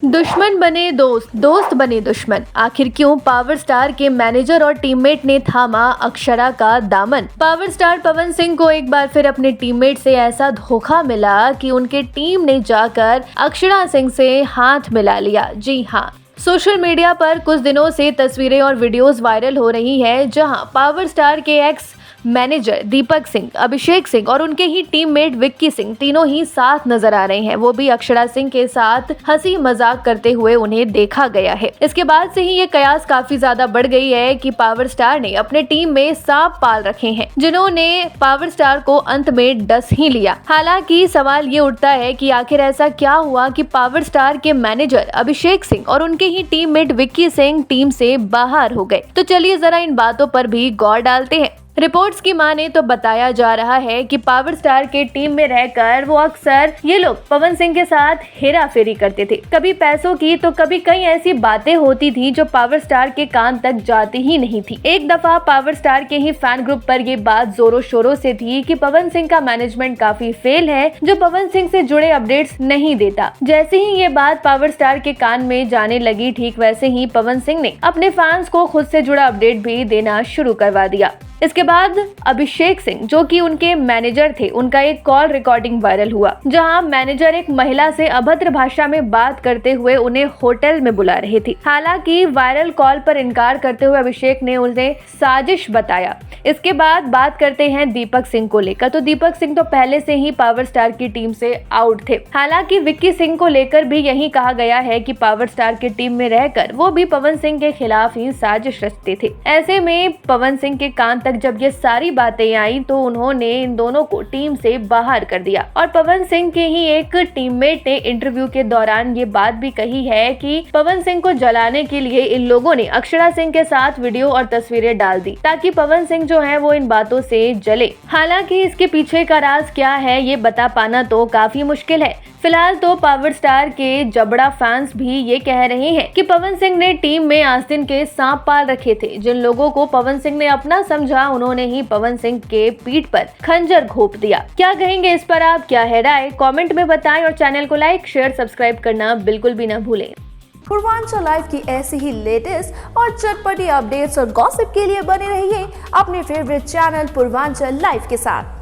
दुश्मन बने दोस्त, दोस्त बने दुश्मन। आखिर क्यों पावर स्टार के मैनेजर और टीममेट ने थामा अक्षरा का दामन। पावर स्टार पवन सिंह को एक बार फिर अपने टीममेट से ऐसा धोखा मिला कि उनके टीम ने जाकर अक्षरा सिंह से हाथ मिला लिया। जी हाँ, सोशल मीडिया पर कुछ दिनों से तस्वीरें और वीडियोस वायरल हो रही हैं, जहां पावर स्टार के एक्स मैनेजर दीपक सिंह, अभिषेक सिंह और उनके ही टीममेट विक्की सिंह तीनों ही साथ नजर आ रहे हैं। वो भी अक्षरा सिंह के साथ हंसी मजाक करते हुए उन्हें देखा गया है। इसके बाद से ही ये कयास काफी ज्यादा बढ़ गई है कि पावर स्टार ने अपने टीम में सांप पाल रखे हैं, जिन्होंने पावर स्टार को अंत में डस ही लिया। हालांकि सवाल ये उठता है कि आखिर ऐसा क्या हुआ कि पावर स्टार के मैनेजर अभिषेक सिंह और उनके ही टीममेट विक्की सिंह टीम से बाहर हो गए। तो चलिए जरा इन बातों पर भी गौर डालते हैं। रिपोर्ट्स की माने तो बताया जा रहा है कि पावर स्टार के टीम में रहकर वो अक्सर ये लोग पवन सिंह के साथ हेरा फेरी करते थे। कभी पैसों की तो कभी कई ऐसी बातें होती थी जो पावर स्टार के कान तक जाती ही नहीं थी। एक दफा पावर स्टार के ही फैन ग्रुप पर ये बात जोरों शोरों से थी कि पवन सिंह का मैनेजमेंट काफी फेल है, जो पवन सिंह से जुड़े अपडेट्स नहीं देता। जैसे ही ये बात पावर स्टार के कान में जाने लगी, ठीक वैसे ही पवन सिंह ने अपने फैंस को खुद से जुड़ा अपडेट भी देना शुरू करवा दिया। इसके बाद अभिषेक सिंह, जो कि उनके मैनेजर थे, उनका एक कॉल रिकॉर्डिंग वायरल हुआ, जहां मैनेजर एक महिला से अभद्र भाषा में बात करते हुए उन्हें होटल में बुला रही थी। हालांकि वायरल कॉल पर इनकार करते हुए अभिषेक ने उन्हें साजिश बताया। इसके बाद बात करते हैं दीपक सिंह को लेकर। तो दीपक सिंह तो पहले से ही पावर स्टार की टीम से आउट थे। हालांकि विक्की सिंह को लेकर भी यही कहा गया है कि पावर स्टार की टीम में रहकर वो भी पवन सिंह के खिलाफ ही साजिश रचते थे। ऐसे में पवन सिंह के कान जब ये सारी बातें आई तो उन्होंने इन दोनों को टीम से बाहर कर दिया। और पवन सिंह के ही एक टीममेट ने इंटरव्यू के दौरान ये बात भी कही है कि पवन सिंह को जलाने के लिए इन लोगों ने अक्षरा सिंह के साथ वीडियो और तस्वीरें डाल दी, ताकि पवन सिंह जो है वो इन बातों से जले। हालांकि इसके पीछे का राज क्या है ये बता पाना तो काफी मुश्किल है। फिलहाल तो पावर स्टार के जबड़ा फैंस भी ये कह रहे हैं कि पवन सिंह ने टीम में आस्तीन के सांप पाल रखे थे। जिन लोगों को पवन सिंह ने अपना समझा, उन्होंने ही पवन सिंह के पीठ पर खंजर घोंप दिया। क्या कहेंगे इस पर आप? क्या है राय? कमेंट में बताएं और चैनल को लाइक, शेयर, सब्सक्राइब करना बिल्कुल भी न भूलें। पूर्वांचल लाइव की ऐसी ही लेटेस्ट और चटपटी अपडेट्स और गॉसिप के लिए बने रहिए अपने फेवरेट चैनल पूर्वांचल लाइव के साथ।